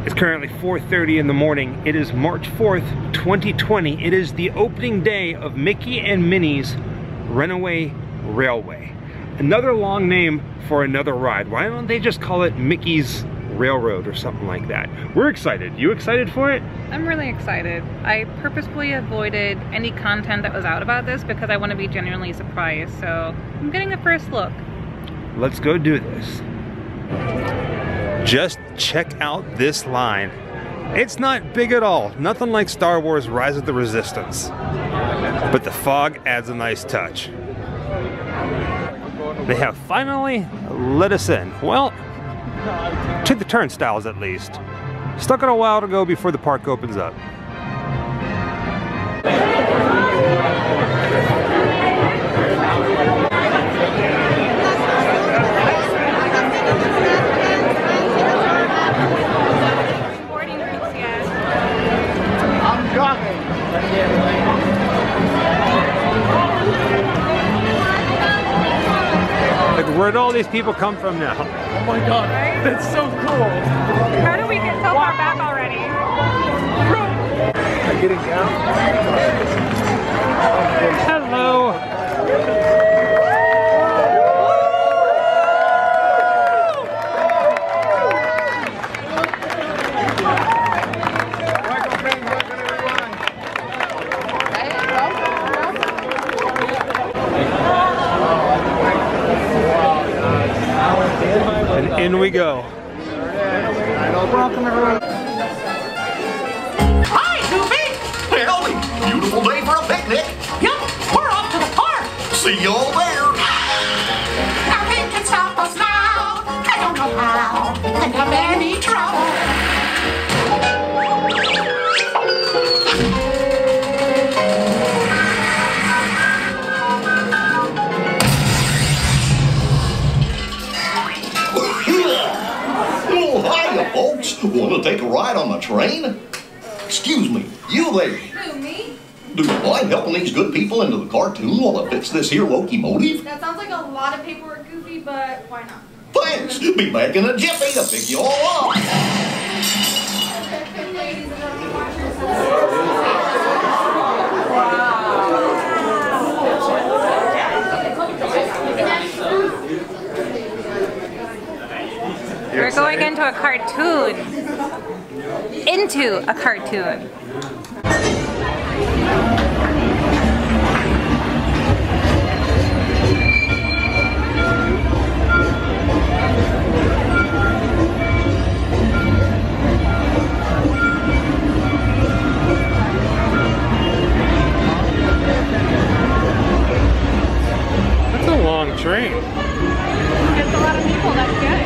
It's currently 4:30 in the morning. It is March 4th, 2020. It is the opening day of Mickey and Minnie's Runaway Railway. Another long name for another ride. Why don't they just call it Mickey's Railroad or something like that? We're excited. You excited for it? I'm really excited. I purposefully avoided any content that was out about this because I want to be genuinely surprised. So I'm getting a first look. Let's go do this. Just check out this line. It's not big at all. Nothing like Star Wars Rise of the Resistance. But the fog adds a nice touch. They have finally let us in. Well, to the turnstiles at least. Still got a while to go before the park opens up. Like, where'd all these people come from now? Oh my god, that's so cool! How do we get so far back already? Am I getting down? Hello! And in we go. Welcome everyone. Hi, Goofy! Well, beautiful day for a picnic. Yep, we're off to the park. See you all there. Nothing can stop us now. I don't know how. Couldn't have any trouble. Oh, hiya, folks. Want to take a ride on the train? Excuse me, you there. Who, me? Do you mind helping these good people into the cartoon while I fix this here locomotive? That sounds like a lot of paperwork, Goofy, but why not? Thanks. Be back in a jiffy to pick you all up. Ladies and gentlemen, We're going into a cartoon. Into a cartoon. That's a long train. It's a lot of people, that's good.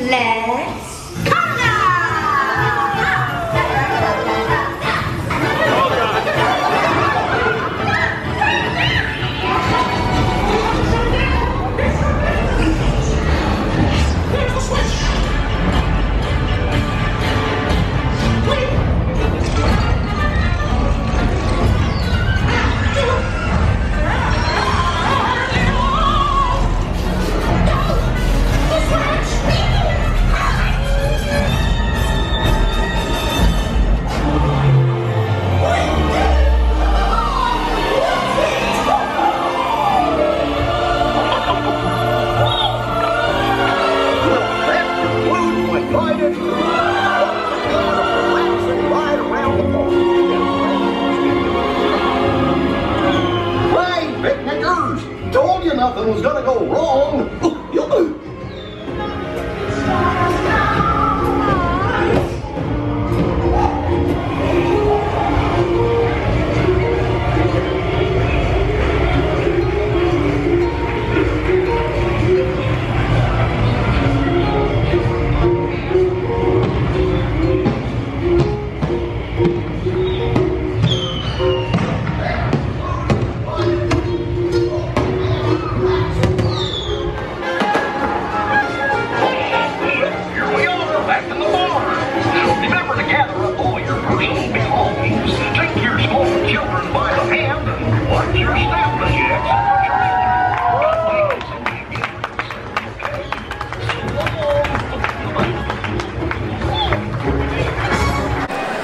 Let's conga! Told you nothing was gonna go wrong.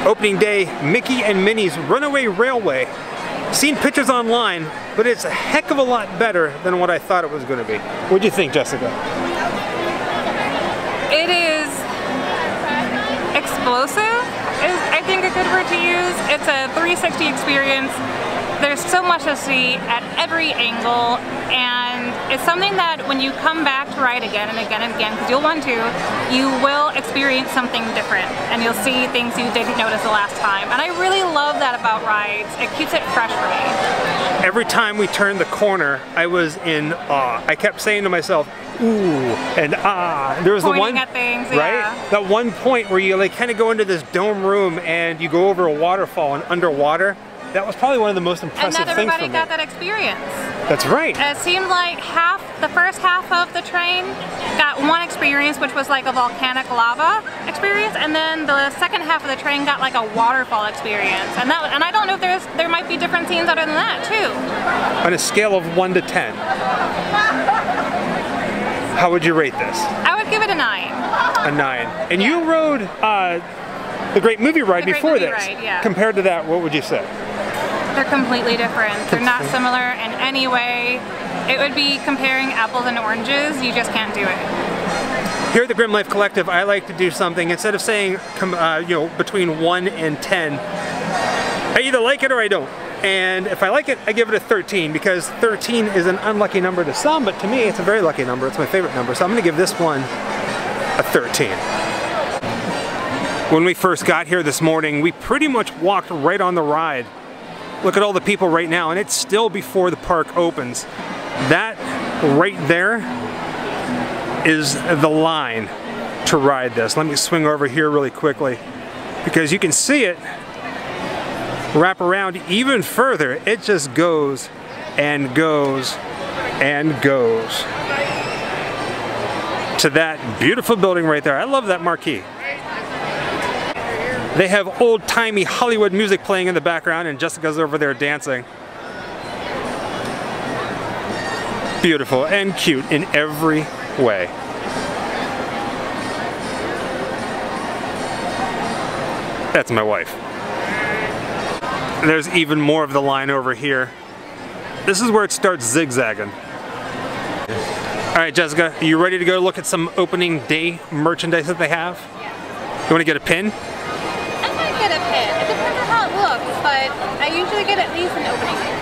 Opening day, Mickey and Minnie's Runaway Railway. Seen pictures online, but it's a heck of a lot better than what I thought it was going to be. What'd you think, Jessica? It is explosive, is I think a good word to use. It's a 360 experience. There's so much to see at every angle, and it's something that when you come back to ride again and again and again, because you'll want to, you will experience something different, and you'll see things you didn't notice the last time. And I really love that about rides. It keeps it fresh for me. Every time we turned the corner, I was in awe. I kept saying to myself, ooh, and ah. There was Pointing the one, at things, right? yeah. That one point where you like kind of go into this dome room and you go over a waterfall and underwater. That was probably one of the most impressive And not things for everybody me. got that experience. That's right. It seemed like the first half of the train got one experience, which was like a volcanic lava experience, and then the second half of the train got like a waterfall experience. And I don't know if there might be different scenes other than that too. On a scale of 1 to 10, how would you rate this? I would give it a 9. A 9. And you rode the Great Movie Ride The Great before Movie this. Ride, yeah. Compared to that, what would you say? They're completely different. They're not similar in any way. It would be comparing apples and oranges. You just can't do it. Here at the Grim Life Collective, I like to do something, instead of saying between 1 and 10, I either like it or I don't. And if I like it, I give it a 13, because 13 is an unlucky number to some, but to me it's a very lucky number. It's my favorite number, so I'm going to give this one a 13. When we first got here this morning, we pretty much walked right on the ride. Look at all the people right now, and it's still before the park opens. That right there is the line to ride this. Let me swing over here really quickly, because you can see it wrap around even further. It just goes and goes and goes to that beautiful building right there. I love that marquee. They have old-timey Hollywood music playing in the background, and Jessica's over there dancing. Beautiful and cute in every way. That's my wife. There's even more of the line over here. This is where it starts zigzagging. All right, Jessica, are you ready to go look at some opening day merchandise that they have? You want to get a pin? I might get a pin. It depends on how it looks, but I usually get at least an opening day.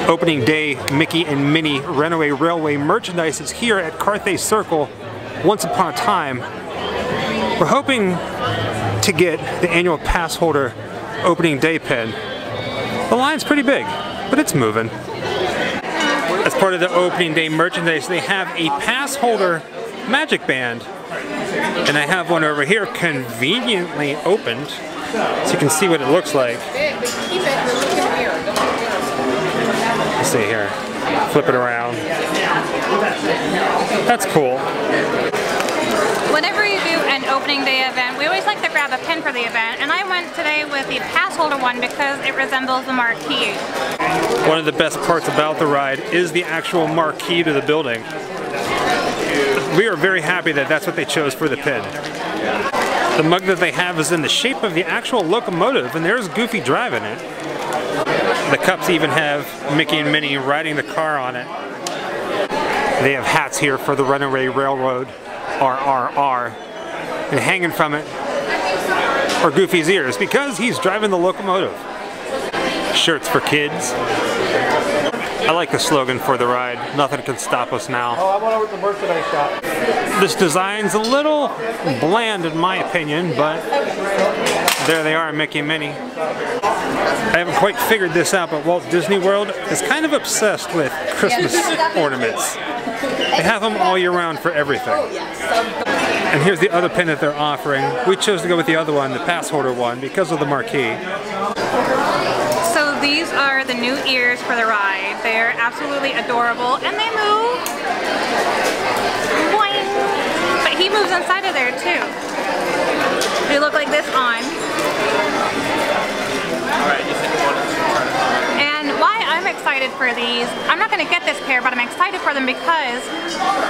Opening day Mickey and Minnie Runaway Railway merchandise is here at Carthay Circle. Once upon a time, we're hoping to get the annual pass holder opening day pin. The line's pretty big, but it's moving. As part of the opening day merchandise, they have a pass holder magic band And I have one over here conveniently opened, so you can see what it looks like. Let's see here. Flip it around. That's cool. Whenever you do an opening day event, we always like to grab a pin for the event, and I went today with the pass holder one because it resembles the marquee. One of the best parts about the ride is the actual marquee to the building. We are very happy that that's what they chose for the pin. The mug that they have is in the shape of the actual locomotive, and there's Goofy driving it. The cups even have Mickey and Minnie riding the car on it. They have hats here for the Runaway Railroad, RRR, and hanging from it are Goofy's ears because he's driving the locomotive. Shirts for kids. I like the slogan for the ride, nothing can stop us now. Oh, I went over to the merchandise shop. This design's a little bland in my opinion, but there they are, Mickey and Minnie. I haven't quite figured this out, but Walt Disney World is kind of obsessed with Christmas ornaments. They have them all year round for everything. And here's the other pin that they're offering. We chose to go with the other one, the pass holder one, because of the marquee. So these are the new ears for the ride. They're absolutely adorable, and they move. Boing. But he moves inside of there too. They look like this on. And why I'm excited for these, I'm not going to get this pair, but I'm excited for them because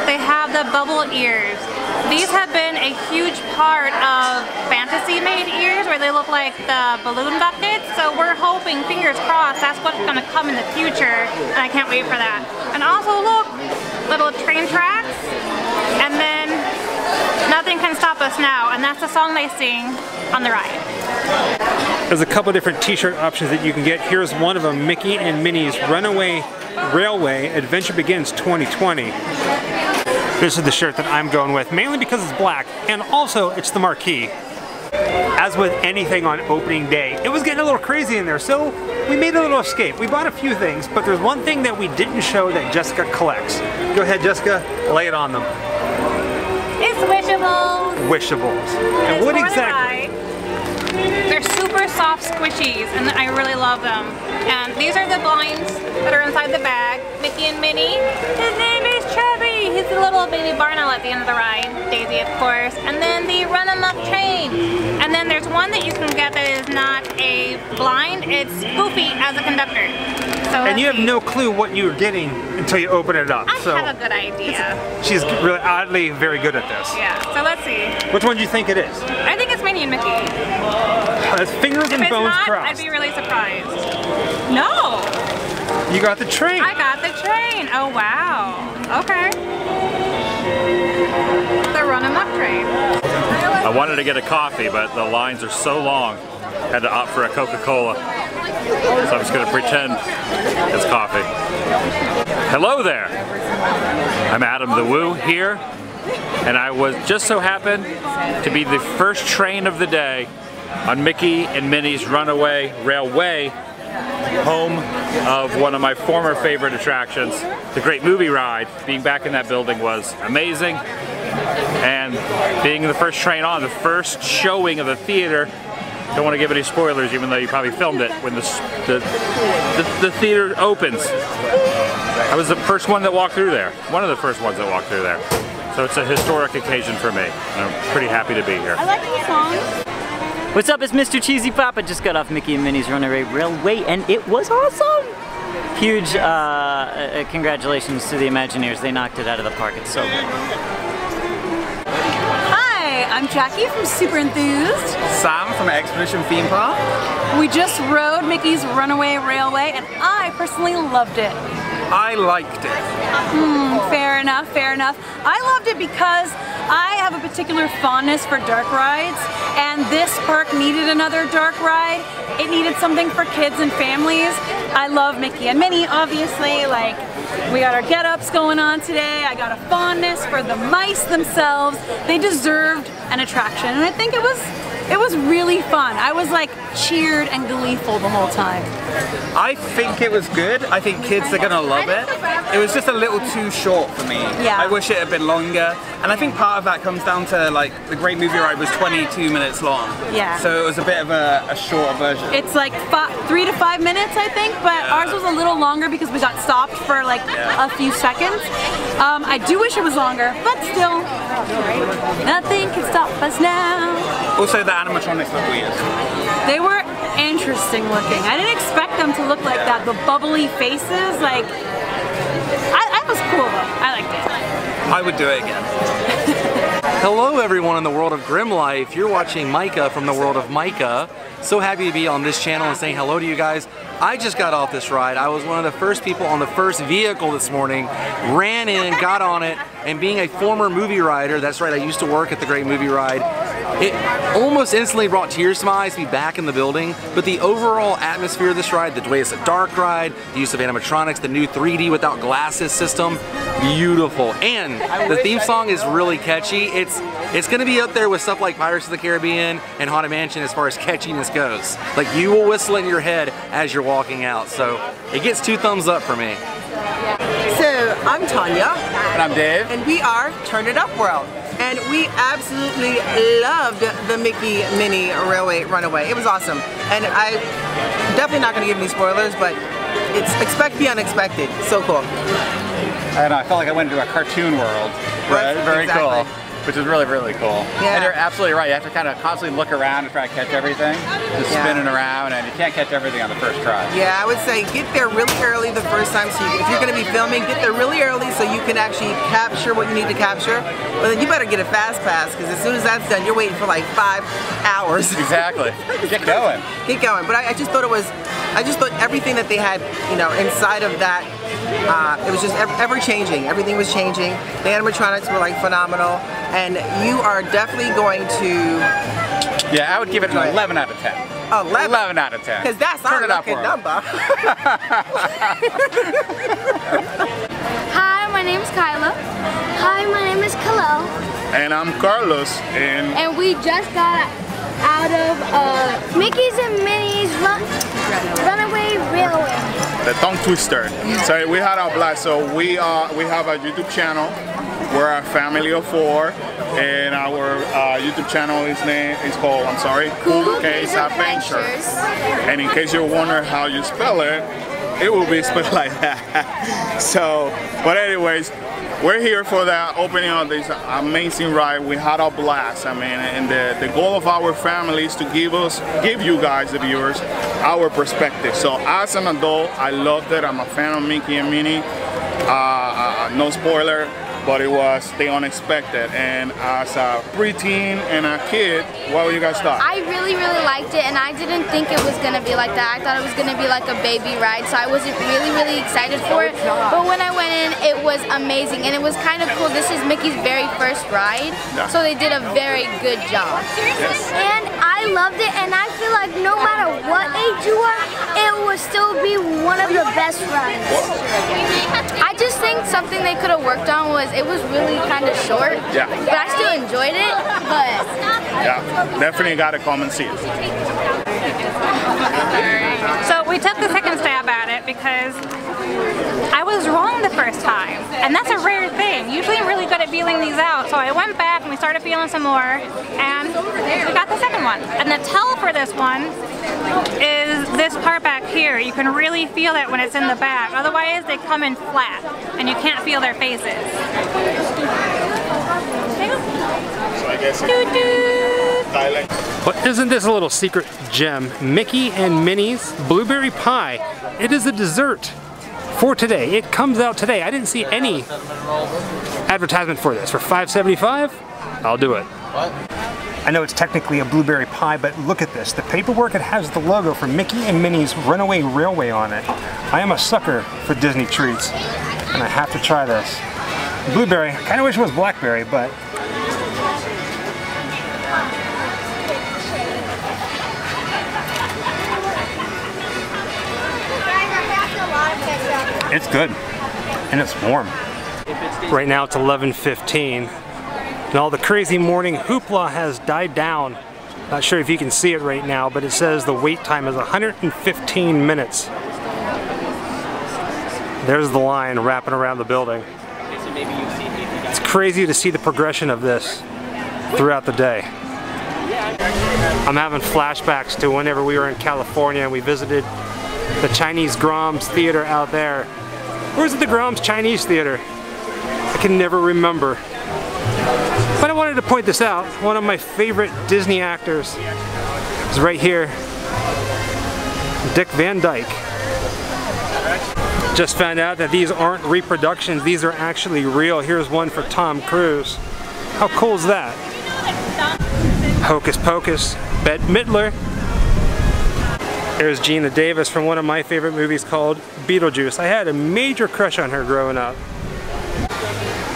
they have the bubble ears. These have been a huge part of fantasy-made ears where they look like the balloon buckets, so we're hoping, fingers crossed, that's what's going to come in the future, and I can't wait for that. And also look, little train tracks, and then Nothing Can Stop Us Now, and that's the song they sing on the ride. There's a couple different t-shirt options that you can get. Here's one of them, Mickey and Minnie's Runaway Railway Adventure Begins 2020. This is the shirt that I'm going with, mainly because it's black, and also it's the marquee. As with anything on opening day, it was getting a little crazy in there, so we made a little escape. We bought a few things, but there's one thing that we didn't show that Jessica collects. Go ahead, Jessica, lay it on them. It's Wishables. Wishables. And what exactly? They're super soft squishies, and I really love them. And these are the blinds that are inside the bag. Mickey and Minnie. His name is Chubby. He's a little baby barn owl at the end of the ride. Daisy, of course. And then the Run 'em Up train. And then there's one that you can get that is not a blind. It's Goofy as a conductor. So and you have no clue what you're getting until you open it up. I have a good idea. She's really oddly very good at this. Yeah, so let's see. Which one do you think it is? I think it's Minnie and Mickey. That's fingers and bones crossed. I'd be really surprised. No! You got the train. I got the train. Oh, wow. Okay. The Run 'em Up train. I wanted to get a coffee, but the lines are so long. Had to opt for a Coca-Cola. So I'm just going to pretend it's coffee. Hello there. I'm Adam the Woo here, and I was just so happened to be the first train of the day on Mickey and Minnie's Runaway Railway, home of one of my former favorite attractions, the Great Movie Ride. Being back in that building was amazing, and being the first train on, the first showing of the theater. Don't want to give any spoilers, even though you probably filmed it when the theater opens. I was the first one that walked through there. One of the first ones that walked through there. So it's a historic occasion for me. And I'm pretty happy to be here. I like the song. What's up, it's Mr. Cheesy Papa. Just got off Mickey and Minnie's Runaway Railway, and it was awesome! Huge congratulations to the Imagineers. They knocked it out of the park. It's so good. I'm Jackie from Super Enthused. Sam from Expedition Theme Park. We just rode Mickey's Runaway Railway and I personally loved it. I liked it. Fair enough, fair enough. I loved it because I have a particular fondness for dark rides, and this park needed another dark ride. It needed something for kids and families. I love Mickey and Minnie, obviously. Like, we got our get-ups going on today. I got a fondness for the mice themselves. They deserved an attraction, and I think it was really fun. I was like cheered and gleeful the whole time. I think it was good. I think kids are gonna love it. It was just a little too short for me. Yeah. I wish it had been longer. And I think part of that comes down to like the Great Movie Ride was 22 minutes long. Yeah. So it was a bit of a shorter version. It's like 3 to 5 minutes, I think, but ours was a little longer because we got stopped for like a few seconds. I do wish it was longer, but still, nothing can stop us now. Also, the animatronics look weird. They were interesting looking. I didn't expect them to look like that. The bubbly faces, like, that was cool though. I liked it. I would do it again. Hello everyone in the world of Grim Life. You're watching Micah from the world of Micah. So happy to be on this channel and saying hello to you guys. I just got off this ride. I was one of the first people on the first vehicle this morning, ran in, got on it, and being a former movie rider, that's right, I used to work at the Great Movie Ride, it almost instantly brought tears to my eyes to be back in the building, but the overall atmosphere of this ride, the way it's a dark ride, the use of animatronics, the new 3D without glasses system, beautiful. And the theme song is really catchy. It's gonna be up there with stuff like Pirates of the Caribbean and Haunted Mansion as far as catchiness goes. Like you will whistle in your head as you're walking out. So it gets 2 thumbs up for me. So I'm Tanya. And I'm Dave. And we are Turn It Up World. And we absolutely loved the Mickey Minnie Railway Runaway. It was awesome. And I definitely not gonna give any spoilers, but it's expect the unexpected. So cool. I don't know, I felt like I went into a cartoon world. Right, very exactly. cool. Which is really, really cool. Yeah. And you're absolutely right. You have to kind of constantly look around and try to catch everything. Just spinning around, and you can't catch everything on the first try. Yeah, I would say get there really early the first time. So if you're going to be filming, get there really early so you can actually capture what you need to capture. But then you better get a fast pass because as soon as that's done, you're waiting for like 5 hours. Exactly. Get going. Get going. But I just thought it was, I just thought everything that they had, you know, inside of that, it was just ever changing. Everything was changing. The animatronics were like phenomenal. And you are definitely going to... Yeah, I would give it an 11 out of 10. 11? 11 out of 10. Because that's our lucky number. Hi, my name is Kyla. Hi, my name is Kalel. And I'm Carlos. And we just got out of Mickey's and Minnie's Runaway Railway. The tongue twister. So we had our blast. So we have a YouTube channel. We're a family of 4, and our YouTube channel is called, I'm sorry, Cool Case Adventures. And in case you're wondering how you spell it, it will be spelled like that. So, but anyways, we're here for the opening of this amazing ride. We had a blast. I mean, and the goal of our family is to give you guys, the viewers, our perspective. So as an adult, I loved it. I'm a fan of Mickey and Minnie. No spoiler, but it was the unexpected. And as a preteen and a kid, what you guys thought? I really, really liked it, and I didn't think it was gonna be like that. I thought it was gonna be like a baby ride, so I wasn't really, really excited for it. But when I went in, it was amazing, and it was kind of cool. This is Mickey's very first ride, so they did a very good job. Yes. And I loved it, and I feel like no matter what age you are, it would still be one of the best rides. I just think something they could have worked on was it was really kind of short, but I still enjoyed it. But yeah, definitely got to come and see it. So we took the second stab at it because I was wrong the first time, and that's a rare thing. Usually I'm really good at feeling these out, so I went back and we started feeling some more, and we got the second one. And the tell for this one is this part back here. You can really feel it when it's in the back. Otherwise they come in flat and you can't feel their faces. So I guess But isn't this a little secret gem? Mickey and Minnie's Blueberry Pie. It is a dessert for today. It comes out today. I didn't see any advertisement for this. For $5.75, I'll do it. I know it's technically a blueberry pie, but look at this. The paperwork, it has the logo for Mickey and Minnie's Runaway Railway on it. I am a sucker for Disney treats, and I have to try this. Blueberry, I kind of wish it was blackberry, but it's good, and it's warm. Right now it's 11:15, and all the crazy morning hoopla has died down. Not sure if you can see it right now, but it says the wait time is 115 minutes. There's the line wrapping around the building. It's crazy to see the progression of this throughout the day. I'm having flashbacks to whenever we were in California and we visited the Chinese Grom's Theater out there. Where's the Grom's Chinese Theater? I can never remember. But I wanted to point this out. One of my favorite Disney actors is right here, Dick Van Dyke. Just found out that these aren't reproductions, these are actually real. Here's one for Tom Cruise. How cool is that? Hocus Pocus, Bette Midler. There's Gina Davis from one of my favorite movies called Beetlejuice. I had a major crush on her growing up.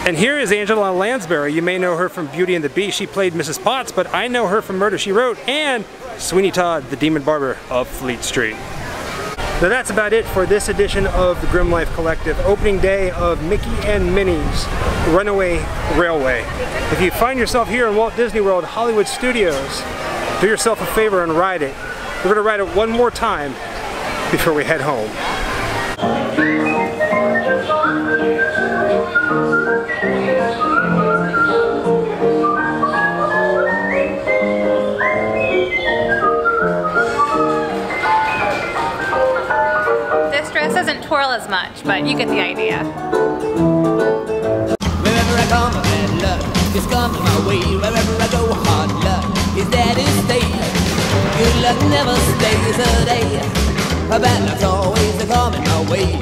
And here is Angela Lansbury. You may know her from Beauty and the Beast. She played Mrs. Potts, but I know her from Murder, She Wrote and Sweeney Todd, the Demon Barber of Fleet Street. So that's about it for this edition of the Grimm Life Collective, opening day of Mickey and Minnie's Runaway Railway. If you find yourself here in Walt Disney World Hollywood Studios, do yourself a favor and ride it. We're going to ride it one more time before we head home. Doesn't twirl as much, but you get the idea. Wherever I come, bad luck is coming my way. Wherever I go, hard luck is there to stay. Good luck never stays a day. Bad luck's always coming my way.